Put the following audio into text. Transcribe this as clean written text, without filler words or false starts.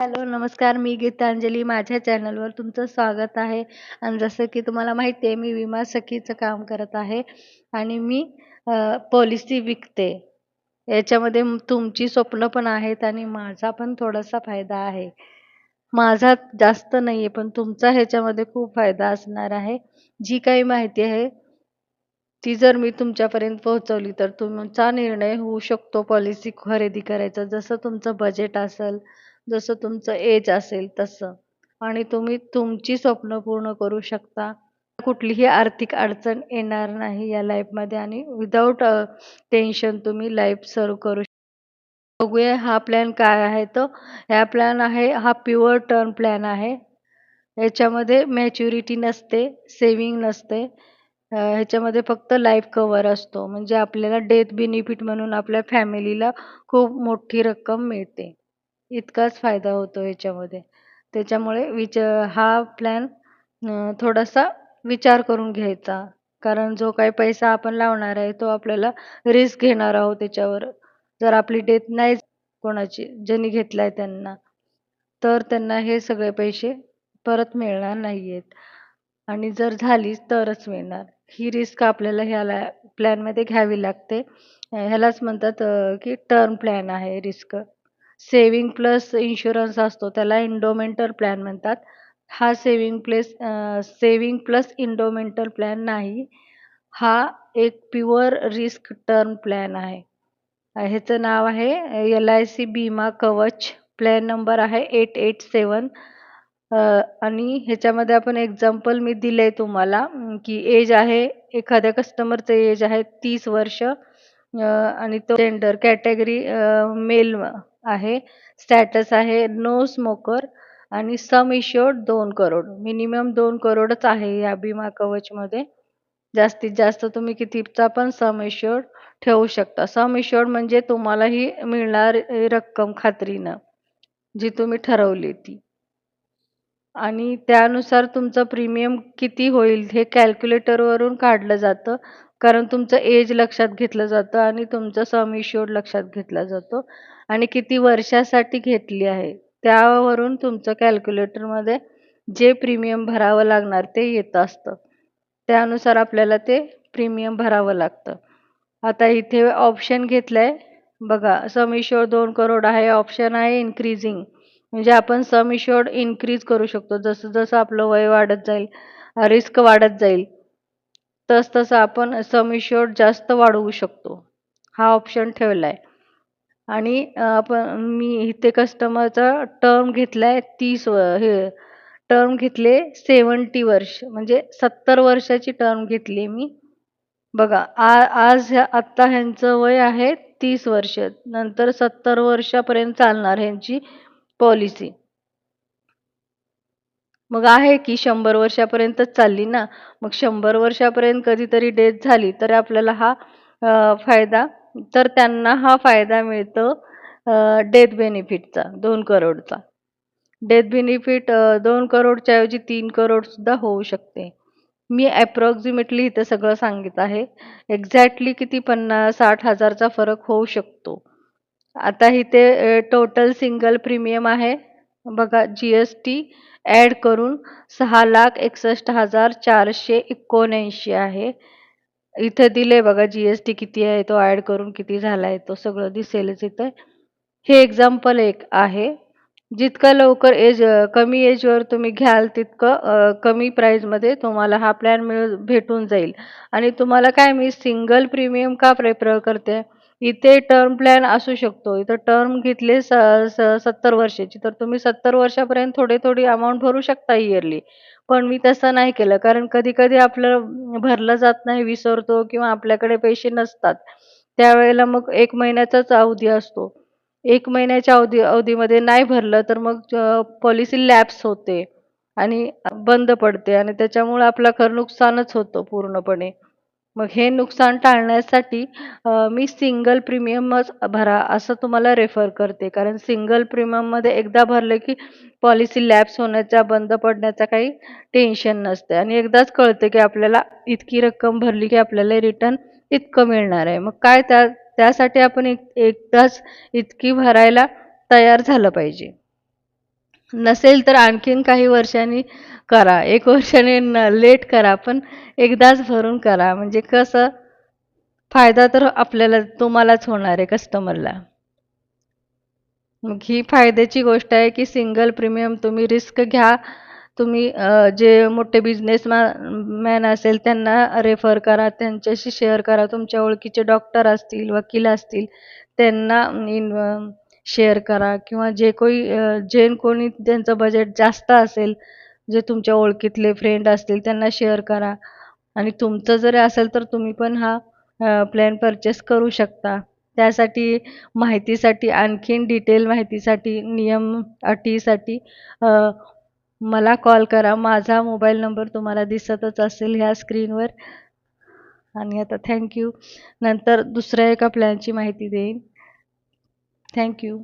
Hello, नमस्कार. मी गीतांजली. माझ्या चॅनलवर तुमचं स्वागत आहे. आणि जसं की तुम्हाला माहिती आहे, मी विमा सखीचं काम करत आहे आणि मी पॉलिसी विकते. याच्यामध्ये तुमची स्वप्न पण आहेत आणि माझा पण थोडासा फायदा आहे. माझा जास्त नाहीये, पण तुमचा ह्याच्यामध्ये खूप फायदा असणार आहे. जी काही माहिती आहे, ती जर मी तुमच्यापर्यंत पोहोचवली, तर तुमचा निर्णय होऊ शकतो पॉलिसी खरेदी करायचा. जसं तुमचं बजेट असेल, जसं तुमचं एज असेल तसं. आणि तुम्ही तुमची स्वप्न पूर्ण करू शकता. कुठलीही आर्थिक अडचण येणार नाही या लाईफमध्ये आणि विदाऊट टेन्शन तुम्ही लाईफ सर्व्ह करू बघूया हा प्लॅन काय आहे तो. हा प्लॅन आहे, हा प्युअर टर्म प्लॅन आहे. ह्याच्यामध्ये मॅच्युरिटी नसते, सेव्हिंग नसते. ह्याच्यामध्ये फक्त लाईफ कव्हर असतो. म्हणजे आपल्याला डेथ बेनिफिट म्हणून आपल्या फॅमिलीला खूप मोठी रक्कम मिळते. इतकाच फायदा होतो ह्याच्यामध्ये. त्याच्यामुळे हा प्लॅन थोडासा विचार करून घ्यायचा. कारण जो काही पैसा आपण लावणार आहे, तो आपल्याला रिस्क घेणार आहोत त्याच्यावर. जर आपली डेथ नाही कोणाची, ज्यांनी घेतलाय त्यांना, तर त्यांना हे सगळे पैसे परत मिळणार नाहीयेत. आणि जर झालीच तरच मिळणार. ही रिस्क आपल्याला ह्याला प्लॅनमध्ये घ्यावी लागते. ह्यालाच म्हणतात की टर्म प्लॅन आहे रिस्क. सेव्हिंग प्लस इन्शुरन्स असतो, त्याला एंडोमेंटल प्लॅन म्हणतात. हा सेव्हिंग प्लस एंडोमेंटल प्लॅन नाही. हा एक प्युअर रिस्क टर्म प्लॅन आहे. ह्याचं नाव आहे LIC बीमा कवच. प्लॅन नंबर आहे 887. आणि ह्याच्यामध्ये आपण एक्झाम्पल मी दिलंय तुम्हाला, की एज आहे, एखाद्या कस्टमरचं एज आहे 30 वर्ष. आणि तो जेंडर कॅटेगरी मेल आहे. स्टॅटस आहे नो स्मोकर. आणि सम इश्योर्ड 2 करोड. मिनिमम 2 करोडच आहे या विमा कवचमध्ये. जास्तीत जास्त तुम्ही कितीचा पण सम इश्योर्ड ठेवू शकता. सम इश्योर्ड म्हणजे तुम्हाला ही मिळणार रक्कम खात्रीनं, जी तुम्ही ठरवली ती. आणि त्यानुसार तुमचं प्रीमियम किती होईल हे कॅल्क्युलेटरवरून काढलं जातं. कारण तुमचं एज लक्षात घेतलं जातं आणि तुमचं सम इश्युर्ड लक्षात घेतला जातो आणि किती वर्षासाठी घेतली आहे, त्यावरून तुमचं कॅल्क्युलेटरमध्ये जे प्रीमियम भरावं लागणार ते येत असतं. त्यानुसार आपल्याला ते प्रीमियम भरावं लागतं. आता इथे ऑप्शन घेतलंय बघा, सम इश्युर्ड 2 करोड आहे. ऑप्शन आहे इन्क्रीजिंग. म्हणजे आपण सम इश्युर्ड इन्क्रीज करू शकतो. जसं-जसं आपलं वय वाढत जाईल, रिस्क वाढत जाईल, तसं आपण सम इश्युर्ड जास्त वाढवू शकतो. हा ऑप्शन ठेवलाय. आणि मी इथे कस्टमरचा टर्म घेतलाय 30 हे टर्म घेतले 70 वर्ष, म्हणजे 70 वर्षाची टर्म घेतली मी. बघा आत्ता ह्यांचं वय आहे 30 वर्ष. नंतर 70 वर्षापर्यंत चालणार ह्यांची पॉलिसी. मग आहे की 100 वर्षापर्यंतच चालली ना. मग 100 वर्षापर्यंत कधीतरी डेथ झाली तर आपल्याला फायदा तर त्यांना हा फायदा मिळतो डेथ बेनिफिटचा 2 करोडचा. डेथ बेनिफिट 2 करोडच्या ऐवजी 3 करोड सुद्धा होऊ शकते. मी अप्रॉक्सिमेटली इथं सगळं सांगत आहे. एक्झॅक्टली किती 50-60 हजारचा फरक होऊ शकतो. आता इथे टोटल सिंगल प्रीमियम आहे बघा, GST ॲड करून 6,61,479 आहे. इथे दिले बघा GST किती आहे, तो ॲड करून किती झालाय, तो सगळं दिसेलच इथे. हे एक्झाम्पल एक आहे. जितकं लवकर कमी एजवर तुम्ही घ्याल, तितकं कमी प्राईजमध्ये तुम्हाला हा प्लॅन भेटून जाईल. आणि तुम्हाला काय, मी सिंगल प्रीमियम का प्रेफर करते, इथे टर्म प्लॅन असू शकतो. इथं टर्म घेतले 70 वर्षाची, तर तुम्ही 70 वर्षापर्यंत थोडी अमाउंट भरू शकता इयरली. पण मी तसं नाही केलं, कारण कधी-कधी आपलं भरलं जात नाही, विसरतो किंवा आपल्याकडे पैसे नसतात. त्यावेळेला मग 1 महिन्याचाच अवधी असतो. 1 महिन्याच्या अवधीमध्ये नाही भरलं तर मग पॉलिसी लॅप्स होते आणि बंद पडते आणि त्याच्यामुळे आपलं नुकसानच होतं पूर्णपणे. मग हे नुकसान टाळण्यासाठी मी सिंगल प्रीमियमच भरा असं तुम्हाला रेफर करते. कारण सिंगल प्रीमियममध्ये एकदा भरलं की पॉलिसी लॅप्स होण्याचा, बंद पडण्याचा काही टेन्शन नसते आणि एकदाच कळतं की आपल्याला इतकी रक्कम भरली की आपल्याला रिटर्न इतकं मिळणार आहे. मग काय त्यासाठी आपण एकदाच इतकी भरायला तयार झालं पाहिजे. नसेल तर आणखीन काही वर्षांनी करा. 1 वर्षाने लेट करा, पण एकदाच भरून करा. म्हणजे कसं फायदा तर आपल्याला तुम्हालाच होणार आहे कस्टमरला. मग ही फायद्याची गोष्ट आहे, की सिंगल प्रीमियम तुम्ही रिस्क घ्या. तुम्ही जे मोठे मॅन असेल त्यांना रेफर करा, त्यांच्याशी शेअर करा. तुमच्या ओळखीचे डॉक्टर असतील, वकील असतील त्यांना शेअर करा किंवा जे कोणी त्यांचं बजेट जास्त असेल, जे तुमच्या ओळखीतले फ्रेंड असतील त्यांना शेअर करा. आणि तुमचं जर असेल तर तुम्ही पण हा प्लॅन परचेस करू शकता. त्यासाठी माहितीसाठी आणखीन डिटेल माहितीसाठी, नियम अटीसाठी मला कॉल करा. माझा मोबाईल नंबर तुम्हाला दिसतच असेल ह्या स्क्रीनवर. आणि आता थँक यू. नंतर दुसऱ्या एका प्लॅनची माहिती देईन. Thank you.